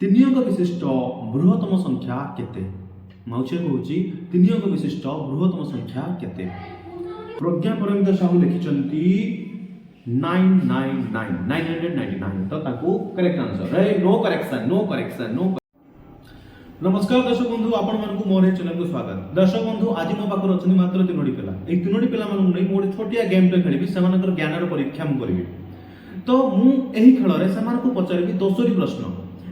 तीन अंक विशिष्ट बृहत्तम संख्या केते माउचे कहूची तीन अंक विशिष्ट बृहत्तम संख्या केते प्रज्ञा परमिता साहू लिखिचंती 999 तो ताको करेक्ट आंसर रे नो करेक्शन नमस्कार दर्शक बंधु आपण मानकु मोर चैनल को स्वागत दर्शक बंधु आज मो पाखर अछनी मात्र तीनोटी पिला ए तीनोटी पिला मानकु नै मोर छोटिया गेम पे खेलिबी सेमानकर ज्ञानर परीक्षा मु करबी तो मु एही खेल रे सेमानकु पचारिबी 10टी प्रश्न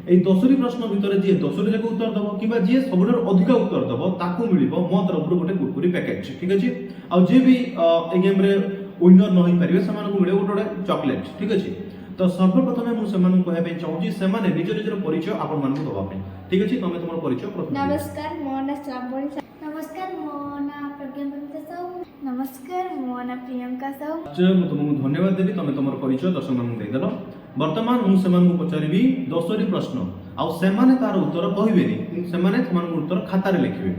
ए 10टी प्रश्न भितर जे 10टी जाक उत्तर दबो किबा जे सबुठर अधिक उत्तर दबो ताकू मिलिबो मो तरफ गोटे कुरकुरी पैकेट ठीक अछि आ जे भी ए गेम रे विनर न होई परिबे सेमानकु मिले गोटे चॉकलेट ठीक अछि तो सर्वप्रथम मु सेमानकु कहबे पे चाहूची सेमाने निज निजर परिचय आपण मानकु दबा पे ठीक अछि तमे तुमर परिचय प्रथम नमस्कार मो ना श्रावणी नमस्कार मो ना प्रज्ञा परमिता साहू नमस्कार मो ना प्रियंका साहू मु तुमको धन्यवाद देबी तमे तुमर परिचय दर्शक मानकु दे देलो वर्तमान मु सेमानकु पचारिबी 10टी प्रश्न आ सेमाने तार उत्तर कहिबेनी सेमाने तुमनको उत्तर खाता रे लिखिबे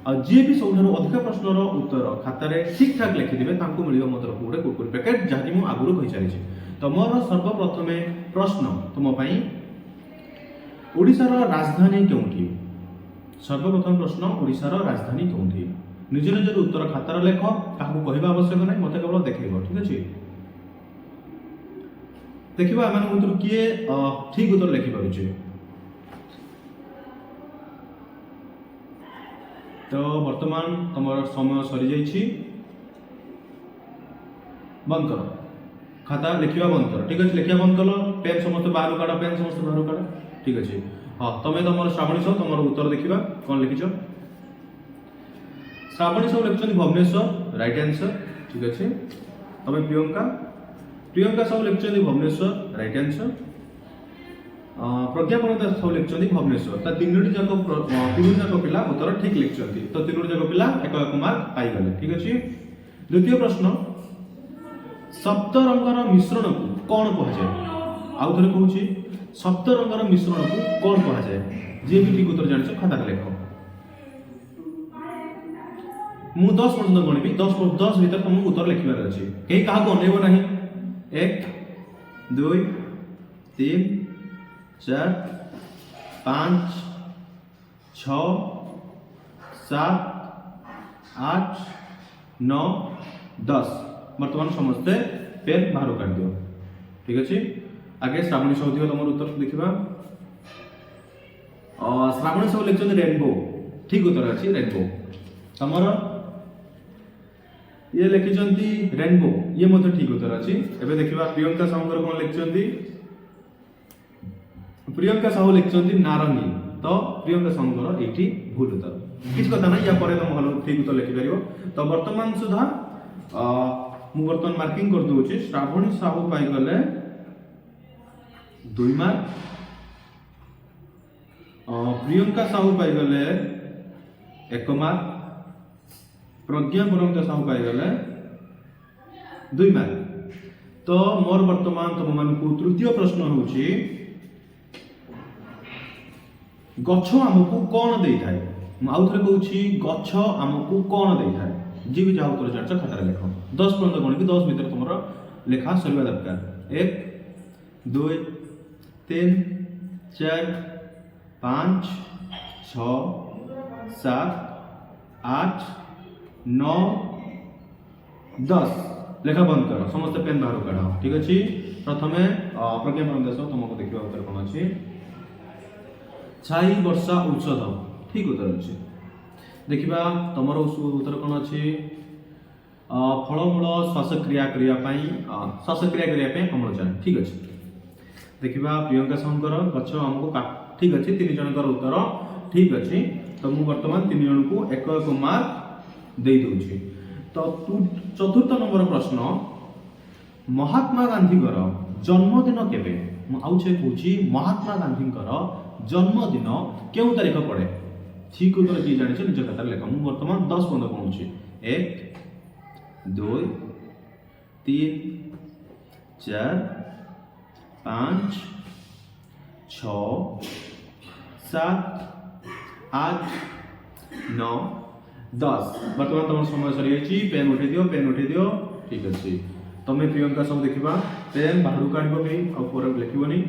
आ जे भी सबुठारो अधिक प्रश्नर उत्तर खाता रे ठीक ठाक लिखि दिबे तांको मिलिबो मो तरफ गोटे कुरकुरी पैकेट जाहि मु आगुरो कहि चालिछि तो मोर सर्वप्रथमे प्रश्न तुम पई ओडिशार राजधानी केउठी सर्वप्रथम प्रश्न ओडिशार राजधानी केउठी निज निजर उत्तर खातार लेख काहू कहबा आवश्यक नै मते केवल देखैबो ठीक अछि देखिबा एमान उत्तर किए ठीक उत्तर लिखि पारुचे तो वर्तमान तमर समय सरी जाइछि बंद करो खाता लिखिबा बंद करो ठीक अछि लिखिबा बंद कलो पेन समस्त बाहर काढा पेन समस्त बाहर काढा ठीक अछि हां तमे तमर श्रावणी सह तमर उत्तर देखिबा कोन लिखिछो श्रावणी सह लिखछन भुवनेश्वर राइट आंसर ठीक अछि तमे प्रियंका सह लिखछन भुवनेश्वर राइट आंसर प्रज्ञा परमिता सह लिखछन भुवनेश्वर ता तीनोटी जाक पिला उत्तर ठीक लिखछन तो तीनोटी जाक पिला एक मार्क पाई गले ठीक अछि द्वितीय प्रश्न सप्त रंगर मिश्रण को कौन कहा जाए आउ थरे कहूची सप्त रंगर मिश्रण को कौन कहा जाए जे भी ठीक उत्तर जानिछ खाता लेखो मु 10 पर्यंत गणिबी 10 भीतर तुमको उत्तर लिखिबार अछि केही काहा को अनेबो नाही 1 2 3 4 5 6 7 8 9 10 वर्तमान समस्ते पेन बाहर काट दियो ठीक अछि आगे श्रावणी सह दियो तमर उत्तर देखिबा श्रावणी सह लिखछन रेनबो ठीक उत्तर अछि रेनबो तमर ये लिखिछंती रेनबो ये मते ठीक उत्तर अछि एबे देखिबा प्रियंका साहूकर कोन लिखछंती प्रियंका साहू लिखछंती नारंगी तो प्रियंका साहूकर एठी भूल उत्तर किछ कथा नै या परे तुम हलो ठीक उत्तर लिखि परिबो तो वर्तमान सुधा मु वर्तमान मार्किंग कर दूची श्रावणी साहू पाई गले 2 मार्क प्रियंका साहू पाई गले 1 मार्क प्रज्ञा परमिता साहू पाई गले 2 मार्क तो मोर वर्तमान तुम मानकु तृतीय प्रश्न होची गच्छ हमकु कोन देई थाए आउ थरे कहूची गच्छ हमकु कोन देई थाए जी भी जाऊ तोर चर्चा खाता लेखो 10 पर्यंत गणित 10 भीतर तुमरो लेखा सरिबा दरकार 1 2 3 4 5 6 7 8 9 10 लेखा बंद करो समस्त पेन बाहर काढो ठीक अछि प्रथमे प्रज्ञा परमिता सह तुमको देखिबा उत्तर कोन अछि छाई वर्षा औषध ठीक उत्तर अछि देखिबा तमर उत्तर कोन अछि फलमूल श्वासक्रिया करिया पई अम्लजान ठीक अछि देखिबा प्रियंका साहूकर गच्छ हमको ठीक अछि तीन जनकर उत्तर ठीक अछि तो मु वर्तमान तीन जन को एक मार्क दे दोछि तो चतुर्थ नंबर प्रश्न महात्मा गांधीकर जन्मदिन केबे मु आउछे कहूची महात्मा गांधीकर जन्मदिन केउ तारिख पड़े ठीक उत्तर जी जानिछ निज खाता लेख मु वर्तमान 10 पर्यंत कहूची 1 2 3 4 5 6 7 8 9 10 वर्तमान तुम समय सरी जाइछि पेन उठे दियो ठीक अछि तमे प्रियंका सब देखिबा पेन बाहर काढबो के और लिखिबोनी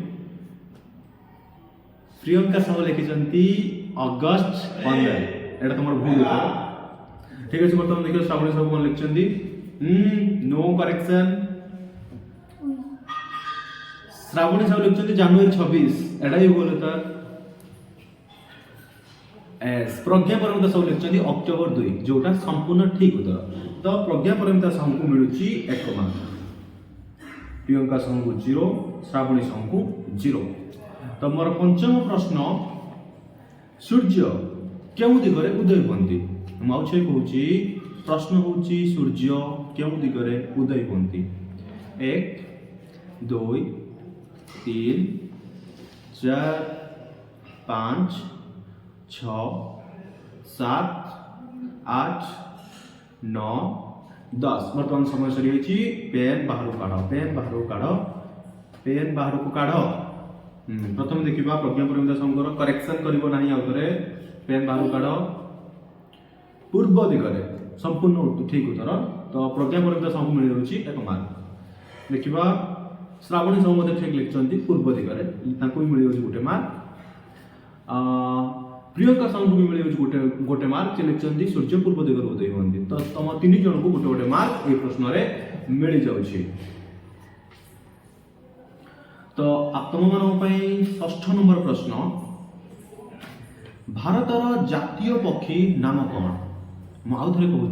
प्रियंका साहू लिखिछंती अगस्त 15 एटा तमर भूल उत्तर ठीक अछि बर्तमान देखियो श्रावणी साहू कोन लिखिछंती नो करेक्शन श्रावणी साहू लिखिछंती जनवरी 26 एटा ही भूल उत्तर एस प्रज्ञा परमिता साहू लिखिछंती अक्टोबर 2 जोटा संपूर्ण ठीक उत्तर तो प्रज्ञा परमिता साहू को मिलुची 1 मार्क प्रियंका साहू को 0 श्रावणी साहू को 0 तो मोर पंचम प्रश्न सूर्य केउ दिगरे उदय होंती माउछे कहूची प्रश्न होची सूर्य केउ दिगरे उदय होंती 1 2 3 4 5 6 7 8 9 10 वर्तमान समय सरी होची पेन बाहर काढो पेन बाहर को काढो प्रथम देखिबा प्रज्ञा परमिता संकर करेक्शन करिवो नाही आउतरे पेन बाहर काढो पूर्व दिगरे संपूर्ण ठीक उत्तर तो प्रज्ञा परमिता संक मिल होची 1 मार्क देखिबा श्रावणी साहू मते ठीक लिखचंती पूर्व दिगरे ताको भी मिल होची गोटे मार्क प्रियंका साहू को भी मिल होची गोटे मार्क से लिखचंती सूर्य पूर्व दिगरे उदय होंती तो तम तीन जन को गोटे मार्क ए प्रश्न रे मिल जाउची तो तुम षष्ठ नंबर प्रश्न भारतर जातीय पक्षी नाम कौन मुझे कहूँ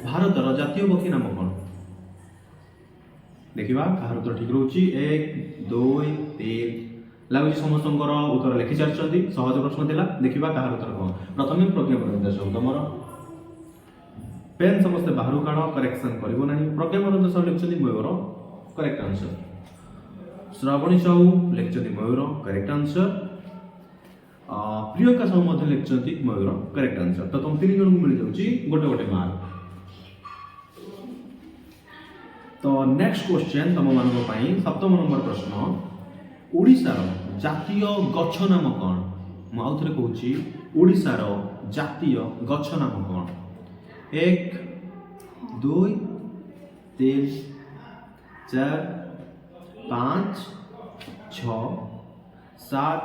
भारतर जातीय पक्षी नाम कौन देखा कहार उत्तर ठीक रोचे 1 2 3 लगुच समस्त उत्तर लिखि सारी सहज प्रश्न थिला देखा कहार उत्तर कौन प्रथम प्रज्ञा परमिता साहू तुम पेन समस्ते बाहर काढ़ करेक्शन कर प्रज्ञा परमिता साहू लिखिं मयूर करेक्ट आंसर श्रावणी साहू लिखिं मयूर करेक्ट आंसर प्रियंका साहू लिखिं मयूर करेक्ट आंसर तो तुम तीन जन को मिल जाऊँगी गोटे गोटे मार्क तो नेक्स्ट क्वेश्चन तुम मान सप्तम नंबर प्रश्न ओडिशार जातीय गछ नाम कौन मुझे कहूँ ओडिशार जातीय गछ नाम कौन 1 2 3 4 5 6 7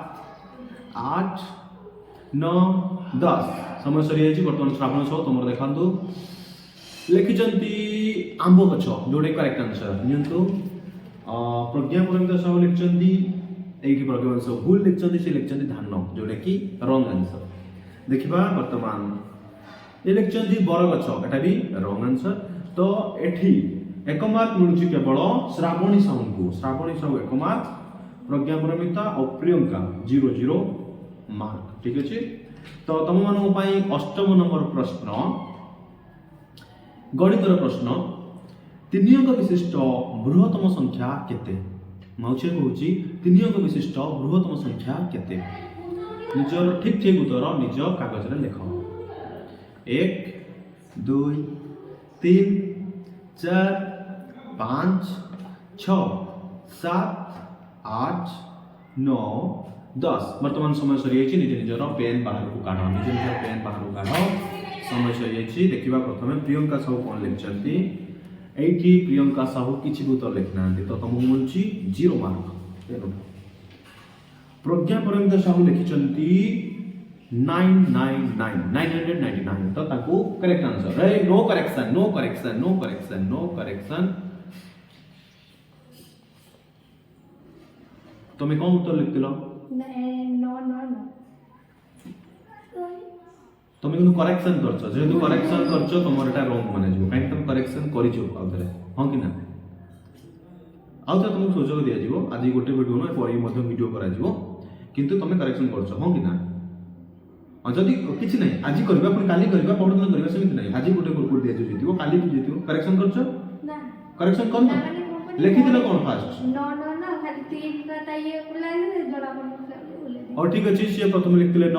8 9 10 समय सरी बर्तमान श्रावण साहू तुम देखा लिखिं आंब गछ जोड़े करेक्ट आंसर नियंतु प्रज्ञा परमिता साहू लिखिं प्रज्ञा साहू भूल लिखिं से लिखिं धान जोड़े कि रंग आंसर देखा बर्तमान ये लिखिं बरगछ एटा भी रंग आंसर तो एठी 1 मार्क मिलूँ केवल श्रावणी साहू को 1 मार्क प्रज्ञा परमिता और प्रियंका 0 मार्क ठीक अच्छे तो तुम मान अष्टम नंबर प्रश्न गणितर प्रश्न 3 अंक विशिष्ट बृहत्तम संख्या केते मुझे कहूँ 3 अंक विशिष्ट बृहत्तम संख्या केते निजर ठीक ठीक उत्तर निज कागज रे लिख 1 2 3 4 5 6 7 8 9 10 वर्तमान समय सरी निज निजर पेन बाहर को काढ़ निज निजर पेन बाहर को काढ़ समय सरी देखा प्रथम प्रियंका साहू कौन लिखिं एठी प्रियंका साहू किसी उत्तर लिखना तो तुमको मिलूँ 0 मार्क प्रज्ञा परमिता साहू लिखिं 999 तो ताको करेक्ट आंसर नो करेक्शन तुम्हें कौन उत्तर लिखतिलो तुम्हें किंतु करेक्शन करछो जेहेतु करेक्शन करछो तुमर एटा रॉन्ग माने जो काहे तुम करेक्शन करिछो आउथरे हां कि ना आउथरे तुमको सुযোগ दिया जीवो आज गोटे वीडियो न परी मध्ये वीडियो करा जीवो किंतु तुम करेक्शन करछो हां कि ना जदि किछि नै आज करबा पुनी काली करबा पढन करबा सेमिति नै आज गोटे कुरकुर दिया जीतिबो काली जीतिबो करेक्शन करछो ना करेक्शन कर लिखि दिलो कोन फास्ट नो खाली 3 का ताइए बुलाले जड़ा बोले और ठीक अछि से प्रथम लिखतिले न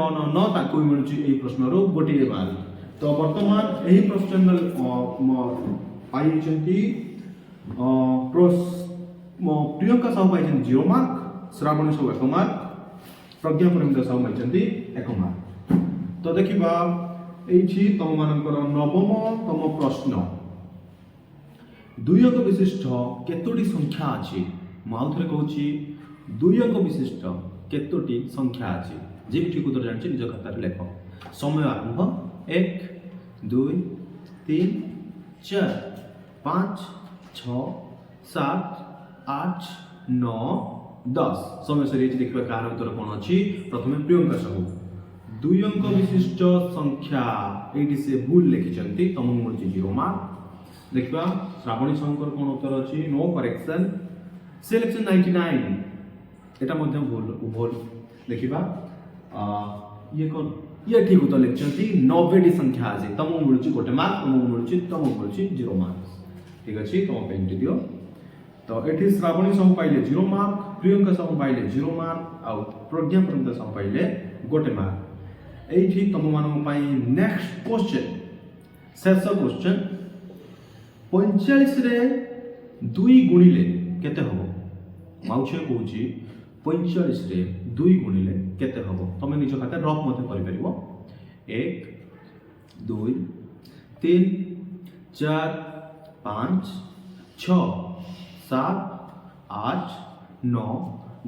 ताको मिलुची एई प्रश्न रो गोटे मार्क तो वर्तमान एही प्रश्न पाई छंती प्रियंका साहू पाई 0 मार्क श्रावणी साहू 1 मार्क प्रज्ञा परमिता साहू पाई 1 मार्क तो देखिबा एठी तुम मानकर नवम तम प्रश्न 2 अंक विशिष्ट केतोटी संख्या अछि माउथरे कहूची 2 अंक विशिष्ट केतोटी संख्या अछि जे भी ठीक उत्तर जानछि निज खाता रे लेख समय आरंभ 1 2 3 4 5 6 7 8 9 10 समय सरी देखिबा कार उत्तर कोन अछि प्रथमे प्रियंका साहू 2 अंक विशिष्ट संख्या एटी से भूल लिखिचंती तमु मुर्ची 0 मार्क देखिबा श्रावणी शंकर कोन उत्तर अछि नो करेक्शन सिलेक्शन 99 एटा मध्य भूल देखिबा ये कोन ये ठीक उत्तर लिखिचंती 90 टी संख्या अछि तमु मुर्ची गोटे मार्क तमु मुर्ची 0 मार्क ठीक अछि तम पेंट दियो तो एठी श्रावणी साहू पाइले 0 मार्क प्रियंका साहू पाइले 0 मार्क आ प्रज्ञा प्रमता साहू पाइले गोटे मार्क एठी तम मानम पाई नेक्स्ट क्वेश्चन शेष क्वेश्चन 45 रे 2 गुणिले केते हबो माउछे कहूची 45 रे 2 गुणिले केते हबो तमे निज खाता रफ मते करि परिबो 1 2 3 4 5 6 7 8 9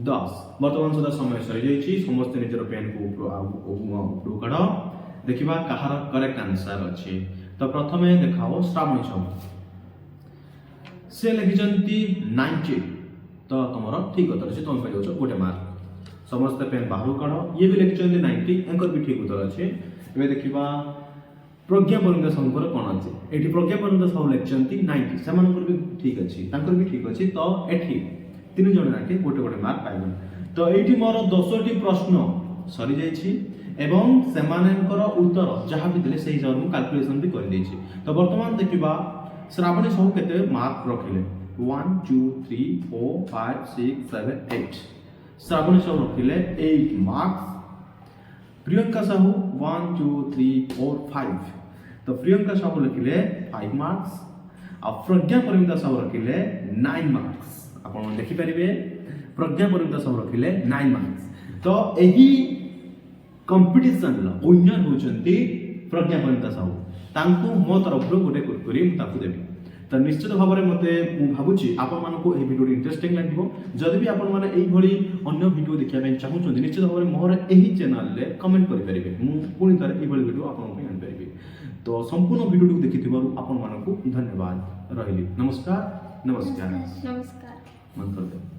10 वर्तमान सुधा समय सरी जाइछि समस्त निजर पेन को उपरो काढ देखिबा कहार करेक्ट आंसर अछि तो प्रथमे देखाओ श्रावणी साहू से लिखिचंती 90 तो तुमरो ठीक उत्तर अछि तुम पाइयो गोटे मार्क समस्त पेन बाहर काढ ये भी लिखिचंती 90 एंकर भी ठीक उत्तर अछि एबे देखिबा प्रज्ञा परंदा संकर कोन अछि एठी प्रज्ञा परंदा सब लिखिचंती 90 समानकर भी ठीक अछि तांकर भी ठीक अछि तो एठी तीन जण नाके गोटे गोटे मार्क पाइबन तो एठी मोर 10 टी प्रश्न सरी जाइछि एवं सेमानकर उत्तर जहाँ भी देले सही जवाब कैलकुलेशन भी कर देछि तो वर्तमान देखिबा श्रावणी साहू केते मार्क रखिले 1 2 3 4 5 6 7 8 श्रावणी साहू रखिले 8 मार्क्स प्रियंका साहू 1 2 3 4 5 तो प्रियंका साहू रखिले 5 मार्क्स आ प्रज्ञा परिमिता साहू रखिले 9 मार्क्स आपण देखि परिबे प्रज्ञा परिमिता साहू रखिले 9 मार्क्स तो एही कंपटीशन ला विनर होचंती प्रज्ञा परिमिता साहू तांको मो तरफ गोटे कुरकुरी मु ताकू देबी तो निश्चित भाव में मते मु भाबुची आपण मानको ए वीडियो इंटरेस्टिंग लागिबो जदि भी आपण माने एई भली अन्य वीडियो देखिया ପାଇଁ चाहूछन निश्चित भाव में मोहर एही चैनल ले कमेंट करि परिबे मु पुनी तरह एई भली वीडियो आपण ପାଇଁ आनि परिबे तो संपूर्ण वीडियो को देखिथिबारु आपण मानको धन्यवाद रहिली नमस्कार नमस्कार मन कर दे